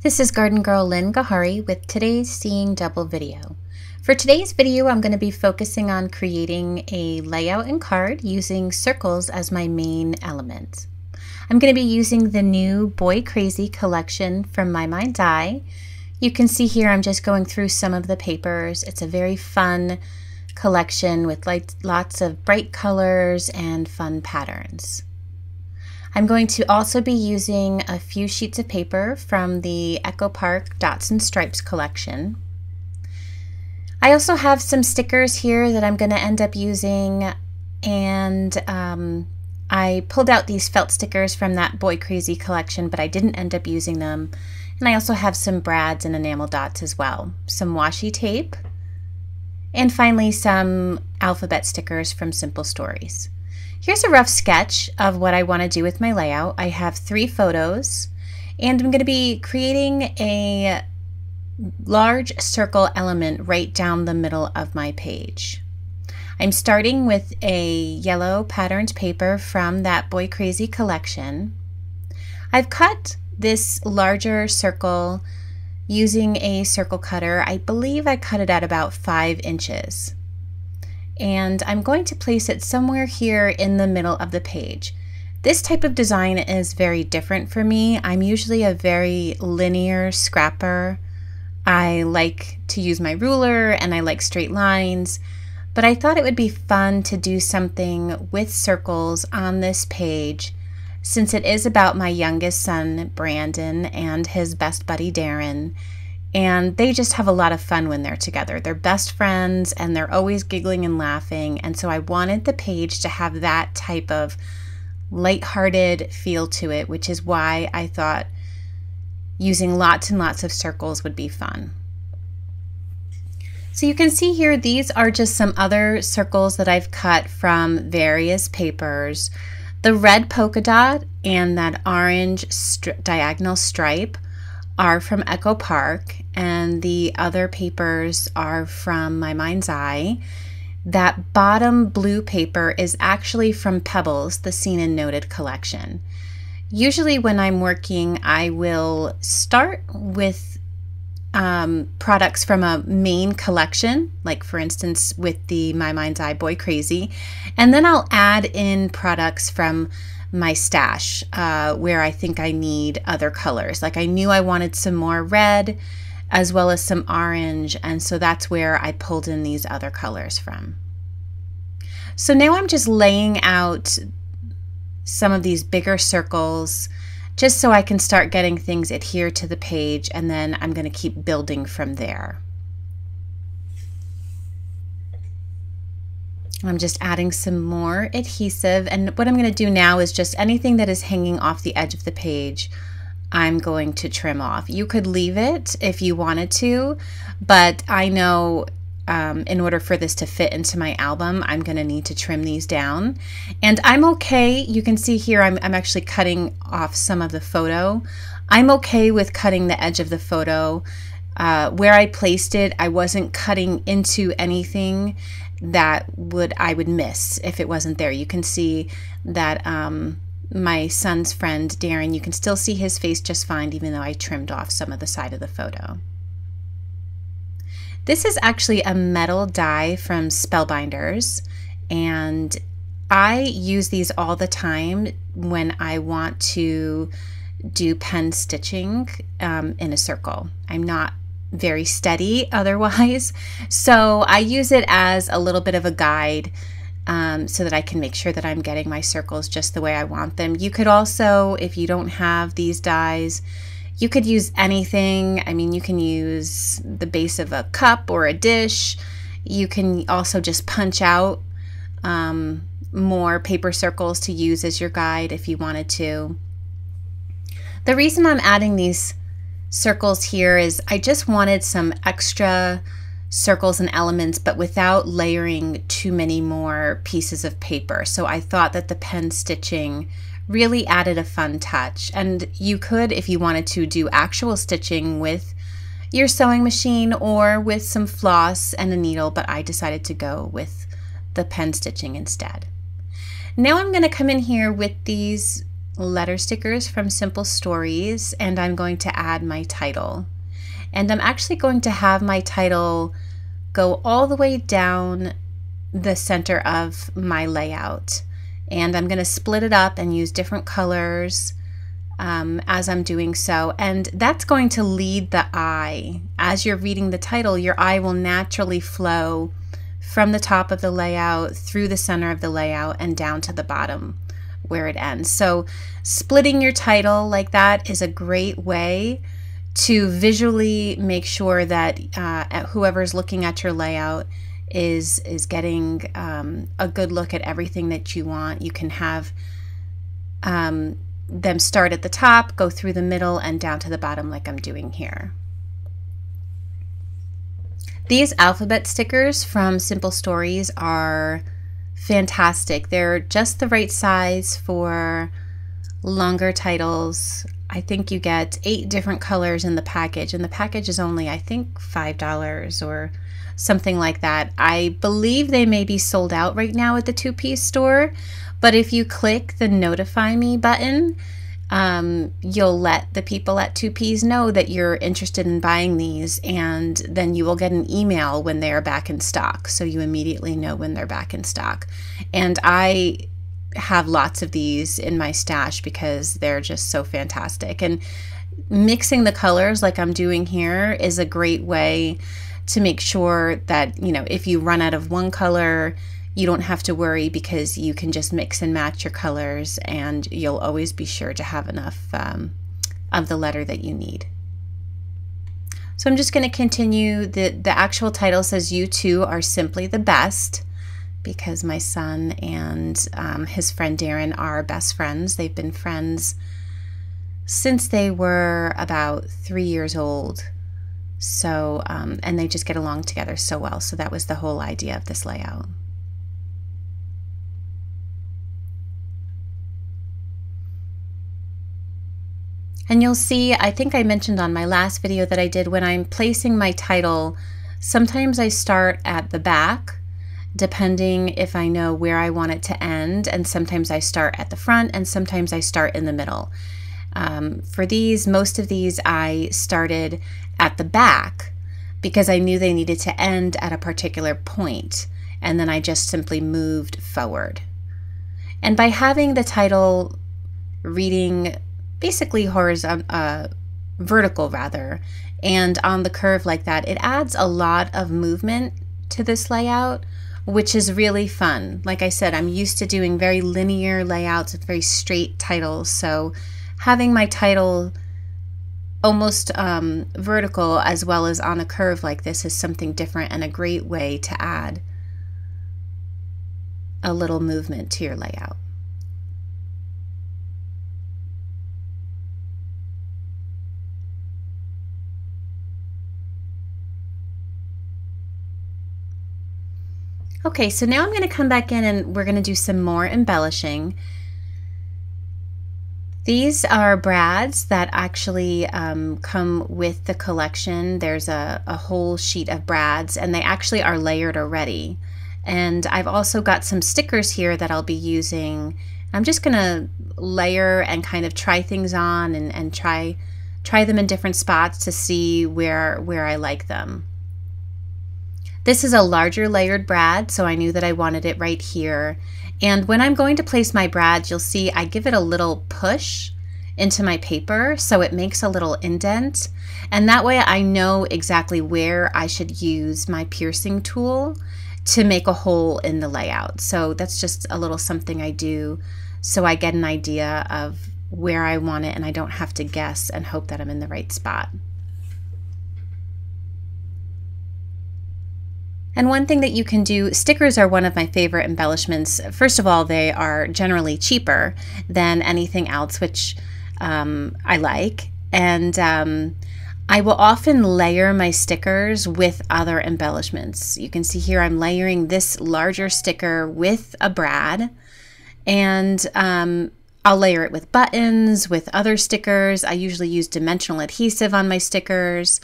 This is Garden Girl Lynn Gahari with today's Seeing Double video. For today's video, I'm going to be focusing on creating a layout and card using circles as my main element. I'm going to be using the new Boy Crazy collection from My Mind's Eye. You can see here I'm just going through some of the papers. It's a very fun collection with lots of bright colors and fun patterns. I'm going to also be using a few sheets of paper from the Echo Park Dots and Stripes collection. I also have some stickers here that I'm going to end up using, and I pulled out these felt stickers from that Boy Crazy collection, but I didn't end up using them. And I also have some brads and enamel dots as well, some washi tape, and finally some alphabet stickers from Simple Stories. Here's a rough sketch of what I want to do with my layout. I have 3 photos, and I'm going to be creating a large circle element right down the middle of my page. I'm starting with a yellow patterned paper from that Boy Crazy collection. I've cut this larger circle using a circle cutter. I believe I cut it at about 5 inches. And I'm going to place it somewhere here in the middle of the page. This type of design is very different for me. I'm usually a very linear scrapper. I like to use my ruler and I like straight lines, but I thought it would be fun to do something with circles on this page since it is about my youngest son, Brandon, and his best buddy, Darren. And they just have a lot of fun when they're together. They're best friends and they're always giggling and laughing. And so I wanted the page to have that type of lighthearted feel to it, which is why I thought using lots and lots of circles would be fun. So you can see here, these are just some other circles that I've cut from various papers. The red polka dot and that orange diagonal stripe are from Echo Park, and the other papers are from My Mind's Eye. That bottom blue paper is actually from Pebbles, the Seen and Noted collection. Usually when I'm working, I will start with products from a main collection, like for instance with the My Mind's Eye Boy Crazy, and then I'll add in products from my stash where I think I need other colors. Like I knew I wanted some more red as well as some orange, and so that's where I pulled in these other colors from. So now I'm just laying out some of these bigger circles just so I can start getting things adhere to the page, and then I'm going to keep building from there. I'm just adding some more adhesive, and what I'm going to do now is just anything that is hanging off the edge of the page I'm going to trim off. You could leave it if you wanted to, but I know in order for this to fit into my album, I'm going to need to trim these down. And I'm okay, you can see here I'm actually cutting off some of the photo. I'm okay with cutting the edge of the photo. Where I placed it, I wasn't cutting into anything that I would miss if it wasn't there. You can see that my son's friend Darren, you can still see his face just fine even though I trimmed off some of the side of the photo. This is actually a metal die from Spellbinders, and I use these all the time when I want to do pen stitching in a circle. I'm not very steady otherwise, so I use it as a little bit of a guide so that I can make sure that I'm getting my circles just the way I want them. You could also, if you don't have these dies, you could use anything. I mean, you can use the base of a cup or a dish. You can also just punch out more paper circles to use as your guide if you wanted to. The reason I'm adding these circles here is I just wanted some extra circles and elements, but without layering too many more pieces of paper. So I thought that the pen stitching really added a fun touch. And you could, if you wanted to, do actual stitching with your sewing machine or with some floss and a needle, but I decided to go with the pen stitching instead. Now I'm going to come in here with these letter stickers from Simple Stories, and I'm going to add my title. And I'm actually going to have my title go all the way down the center of my layout. And I'm going to split it up and use different colors as I'm doing so. And that's going to lead the eye. As you're reading the title, your eye will naturally flow from the top of the layout through the center of the layout and down to the bottom where it ends. So splitting your title like that is a great way to visually make sure that whoever's looking at your layout is getting a good look at everything that you want. You can have them start at the top, go through the middle, and down to the bottom like I'm doing here. These alphabet stickers from Simple Stories are fantastic. They're just the right size for longer titles. I think you get 8 different colors in the package, and the package is only, I think, $5 or something like that. I believe they may be sold out right now at the 2-piece store, but if you click the Notify Me button, you'll let the people at 2Ps know that you're interested in buying these, and then you will get an email when they are back in stock, so you immediately know when they're back in stock. And I have lots of these in my stash because they're just so fantastic. And mixing the colors like I'm doing here is a great way to make sure that, you know, if you run out of one color, you don't have to worry, because you can just mix and match your colors and you'll always be sure to have enough of the letter that you need. So I'm just going to continue. The actual title says, "You two are simply the best," because my son and his friend Darren are best friends. They've been friends since they were about 3 years old. So, and they just get along together so well. So that was the whole idea of this layout. And you'll see, I think I mentioned on my last video that I did, when I'm placing my title, sometimes I start at the back, depending if I know where I want it to end, and sometimes I start at the front, and sometimes I start in the middle. For these, most of these I started at the back because I knew they needed to end at a particular point, and then I just simply moved forward. And by having the title reading basically vertical rather, and on the curve like that, it adds a lot of movement to this layout, which is really fun. Like I said, I'm used to doing very linear layouts with very straight titles, so having my title almost vertical as well as on a curve like this is something different and a great way to add a little movement to your layout. Okay, so now I'm going to come back in and we're going to do some more embellishing. These are brads that actually come with the collection. There's a whole sheet of brads, and they actually are layered already. And I've also got some stickers here that I'll be using. I'm just going to layer and kind of try things on and try them in different spots to see where I like them. This is a larger layered brad, so I knew that I wanted it right here. And when I'm going to place my brads, you'll see I give it a little push into my paper so it makes a little indent. And that way I know exactly where I should use my piercing tool to make a hole in the layout. So that's just a little something I do so I get an idea of where I want it and I don't have to guess and hope that I'm in the right spot. And one thing that you can do, stickers are one of my favorite embellishments. First of all, they are generally cheaper than anything else, which I like. And I will often layer my stickers with other embellishments. You can see here I'm layering this larger sticker with a brad, and I'll layer it with buttons, with other stickers. I usually use dimensional adhesive on my stickers.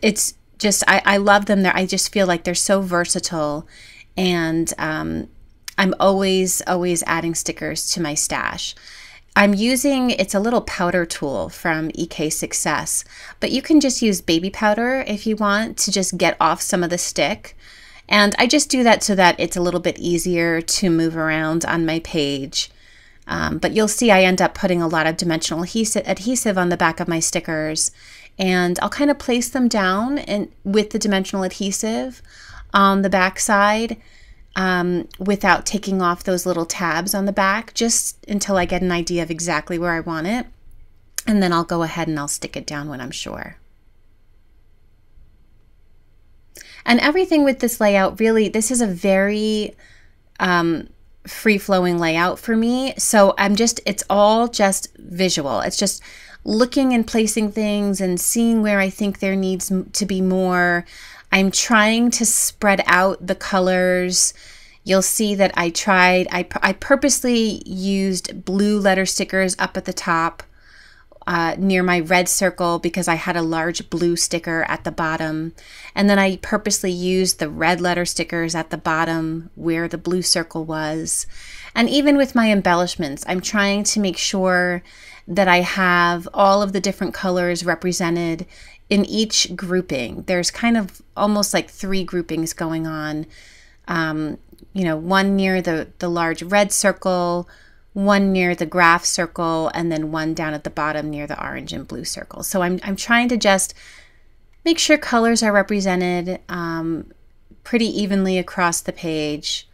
It's just, I love them. I just feel like they're so versatile, and I'm always adding stickers to my stash. I'm using, it's a little powder tool from EK Success, but you can just use baby powder if you want to just get off some of the stick. And I just do that so that it's a little bit easier to move around on my page. But you'll see I end up putting a lot of dimensional adhesive on the back of my stickers, and I'll kind of place them down with the dimensional adhesive on the back side without taking off those little tabs on the back, just until I get an idea of exactly where I want it. And then I'll go ahead and I'll stick it down when I'm sure. And everything with this layout, really, this is a very free-flowing layout for me. So it's all just visual. It's just looking and placing things and seeing where I think there needs to be more. I'm trying to spread out the colors. You'll see that I purposely used blue letter stickers up at the top near my red circle because I had a large blue sticker at the bottom. And then I purposely used the red letter stickers at the bottom where the blue circle was. And even with my embellishments, I'm trying to make sure that I have all of the different colors represented in each grouping. There's kind of almost like 3 groupings going on. You know, one near the large red circle, one near the graph circle, and then one down at the bottom near the orange and blue circle. So I'm trying to just make sure colors are represented pretty evenly across the page.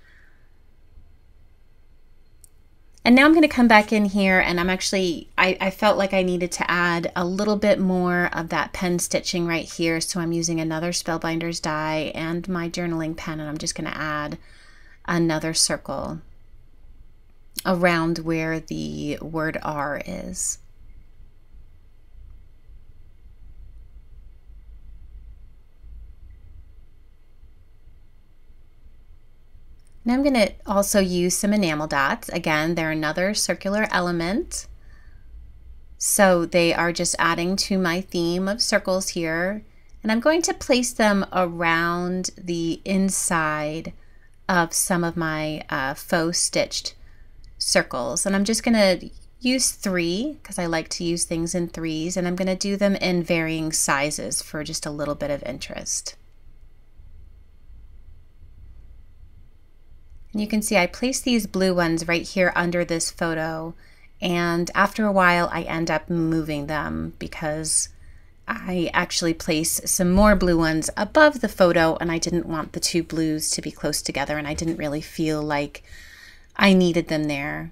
And now I'm going to come back in here, and I felt like I needed to add a little bit more of that pen stitching right here. So I'm using another Spellbinders die and my journaling pen, and I'm just going to add another circle around where the word R is. Now I'm going to also use some enamel dots. Again, they're another circular element. So they are just adding to my theme of circles here. And I'm going to place them around the inside of some of my faux stitched circles. And I'm just going to use 3 because I like to use things in 3s. And I'm going to do them in varying sizes for just a little bit of interest. And you can see I place these blue ones right here under this photo, and after a while I end up moving them because I actually place some more blue ones above the photo, and I didn't want the 2 blues to be close together, and I didn't really feel like I needed them there.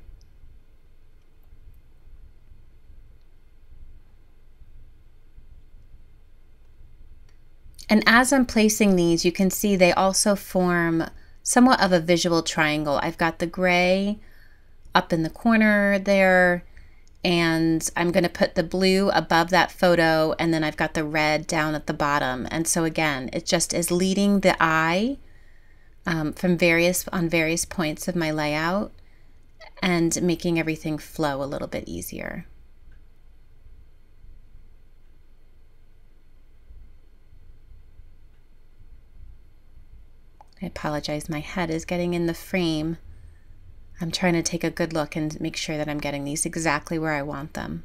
And as I'm placing these, you can see they also form somewhat of a visual triangle. I've got the gray up in the corner there, and I'm going to put the blue above that photo, and then I've got the red down at the bottom. And so again, it just is leading the eye on various points of my layout and making everything flow a little bit easier. I apologize, my head is getting in the frame. I'm trying to take a good look and make sure that I'm getting these exactly where I want them.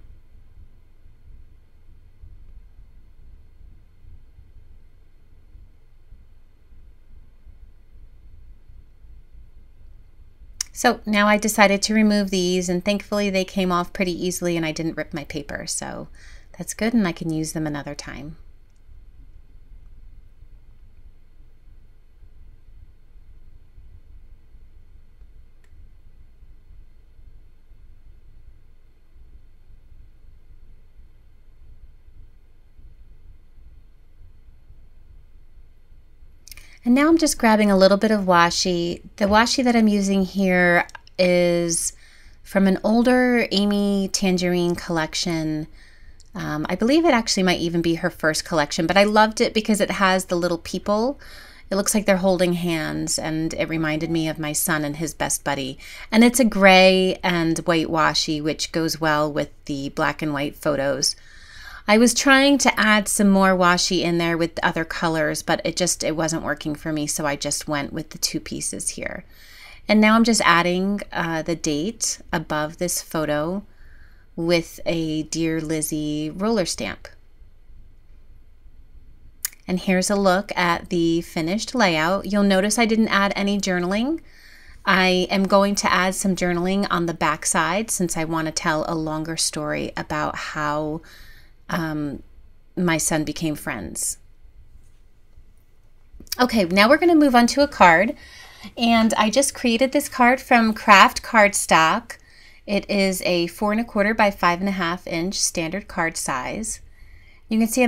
So now I decided to remove these, and thankfully they came off pretty easily and I didn't rip my paper, so that's good, and I can use them another time. And now I'm just grabbing a little bit of washi. The washi that I'm using here is from an older Amy Tangerine collection. I believe it actually might even be her first collection, but I loved it because it has the little people. It looks like they're holding hands, and it reminded me of my son and his best buddy. And it's a gray and white washi, which goes well with the black and white photos. I was trying to add some more washi in there with other colors, but it wasn't working for me, so I just went with the 2 pieces here. And now I'm just adding the date above this photo with a Dear Lizzie roller stamp. And here's a look at the finished layout. You'll notice I didn't add any journaling. I am going to add some journaling on the back side since I want to tell a longer story about how my son became friends. Okay, now we're going to move on to a card. And I just created this card from Craft Cardstock. It is a 4 1/4 by 5 1/2 inch standard card size. You can see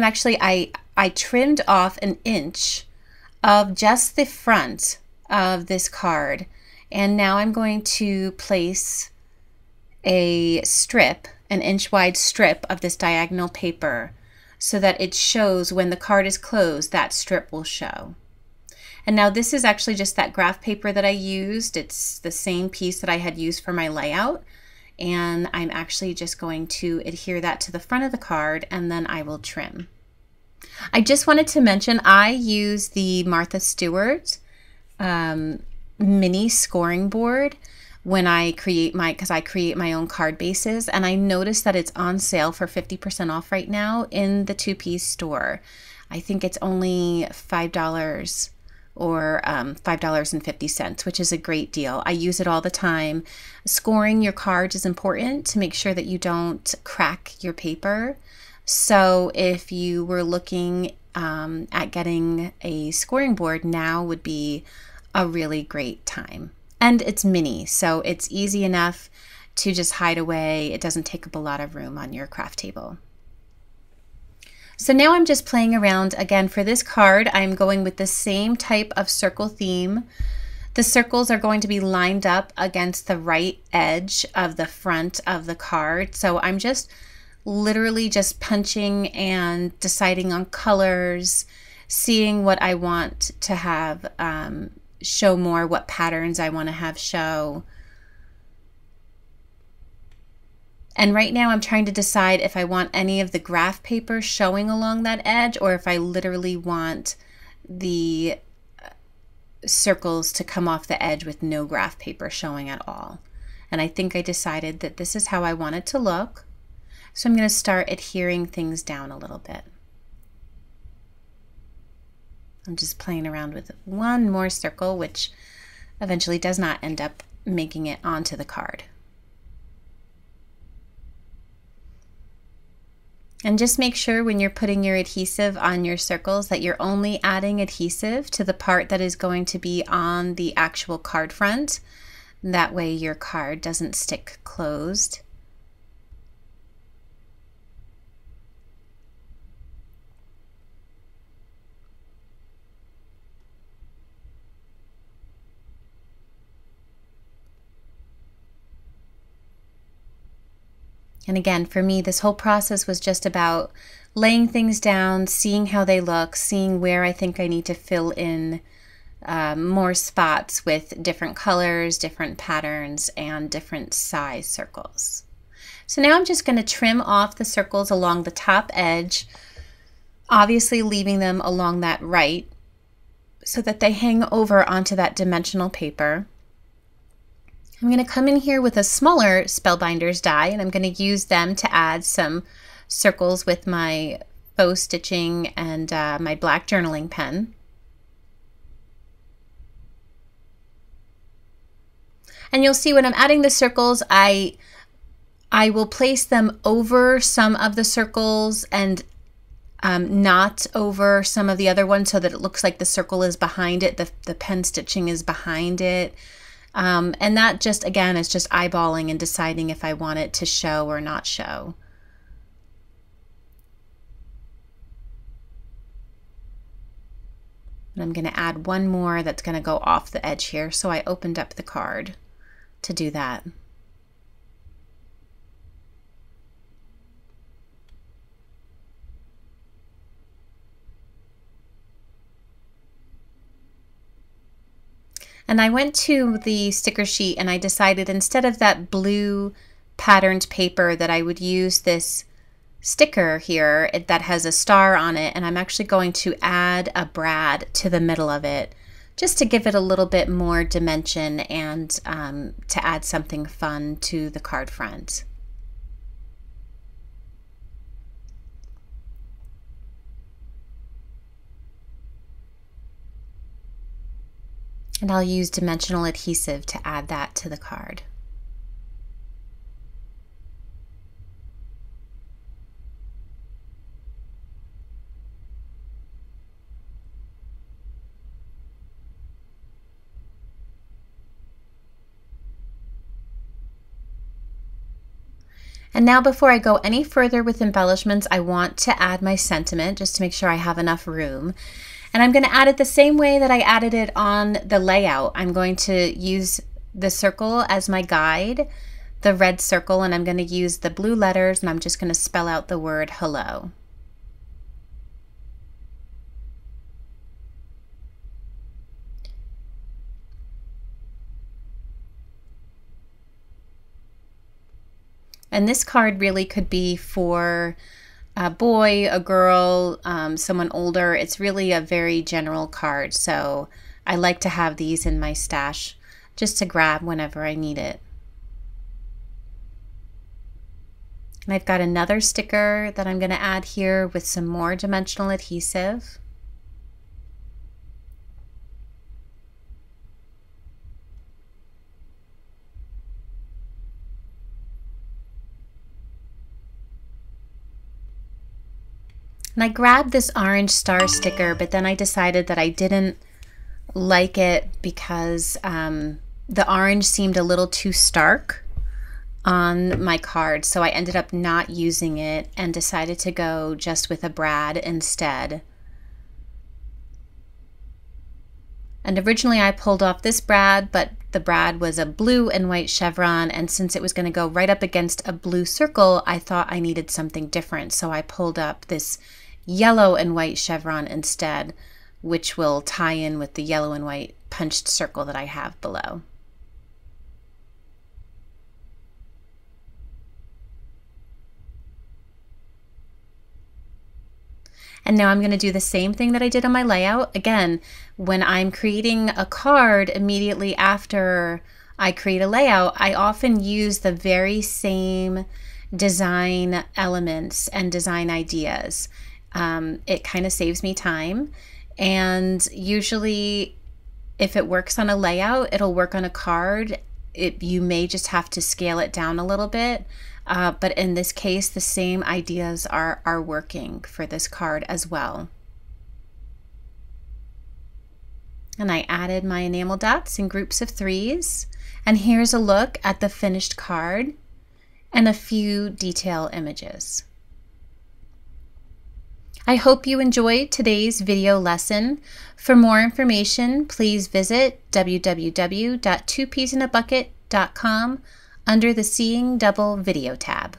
I trimmed off an inch of just the front of this card. And now I'm going to place a strip, an inch wide strip of this diagonal paper so that it shows when the card is closed, that strip will show. And now this is actually just that graph paper that I used. It's the same piece that I had used for my layout. And I'm actually just going to adhere that to the front of the card, and then I will trim. I just wanted to mention I use the Martha Stewart mini scoring board when I create because I create my own card bases, and I noticed that it's on sale for 50% off right now in the two-piece store. I think it's only $5 or $5.50, which is a great deal. I use it all the time. Scoring your cards is important to make sure that you don't crack your paper. So if you were looking at getting a scoring board, now would be a really great time. And it's mini, so it's easy enough to just hide away. It doesn't take up a lot of room on your craft table. So now I'm just playing around. Again, for this card, I'm going with the same type of circle theme. The circles are going to be lined up against the right edge of the front of the card. So I'm just literally just punching and deciding on colors, seeing what I want to have show more, what patterns I want to have show. And right now I'm trying to decide if I want any of the graph paper showing along that edge or if I literally want the circles to come off the edge with no graph paper showing at all. And I think I decided that this is how I want it to look. So I'm going to start adhering things down a little bit. I'm just playing around with one more circle, which eventually does not end up making it onto the card. And just make sure when you're putting your adhesive on your circles that you're only adding adhesive to the part that is going to be on the actual card front. That way your card doesn't stick closed. And again, for me, this whole process was just about laying things down, seeing how they look, seeing where I think I need to fill in more spots with different colors, different patterns, and different size circles. So now I'm just going to trim off the circles along the top edge, obviously leaving them along that right so that they hang over onto that dimensional paper. I'm going to come in here with a smaller Spellbinders die, and I'm going to use them to add some circles with my faux stitching and my black journaling pen. And you'll see when I'm adding the circles, I will place them over some of the circles and not over some of the other ones so that it looks like the circle is behind it, the pen stitching is behind it. And that just, again, is just eyeballing and deciding if I want it to show or not show. And I'm going to add one more that's going to go off the edge here. So I opened up the card to do that. And I went to the sticker sheet and I decided instead of that blue patterned paper that I would use this sticker here that has a star on it, and I'm actually going to add a brad to the middle of it just to give it a little bit more dimension and to add something fun to the card front. And I'll use dimensional adhesive to add that to the card. And now before I go any further with embellishments, I want to add my sentiment just to make sure I have enough room. And I'm going to add it the same way that I added it on the layout. I'm going to use the circle as my guide, the red circle, and I'm going to use the blue letters, and I'm just going to spell out the word hello. And this card really could be for a boy, a girl, someone older. It's really a very general card, so I like to have these in my stash just to grab whenever I need it. And I've got another sticker that I'm going to add here with some more dimensional adhesive. And I grabbed this orange star sticker, but then I decided that I didn't like it because the orange seemed a little too stark on my card. So I ended up not using it and decided to go just with a brad instead. And originally I pulled off this brad, but the brad was a blue and white chevron, and since it was going to go right up against a blue circle, I thought I needed something different. So I pulled up this yellow and white chevron instead, which will tie in with the yellow and white punched circle that I have below. And now I'm going to do the same thing that I did on my layout. Again, when I'm creating a card immediately after I create a layout, I often use the very same design elements and design ideas. It kind of saves me time, and usually if it works on a layout, it'll work on a card. You may just have to scale it down a little bit, but in this case the same ideas are working for this card as well. And I added my enamel dots in groups of 3s, and here's a look at the finished card and a few detail images. I hope you enjoyed today's video lesson. For more information, please visit www.2peasinabucket.com under the Seeing Double video tab.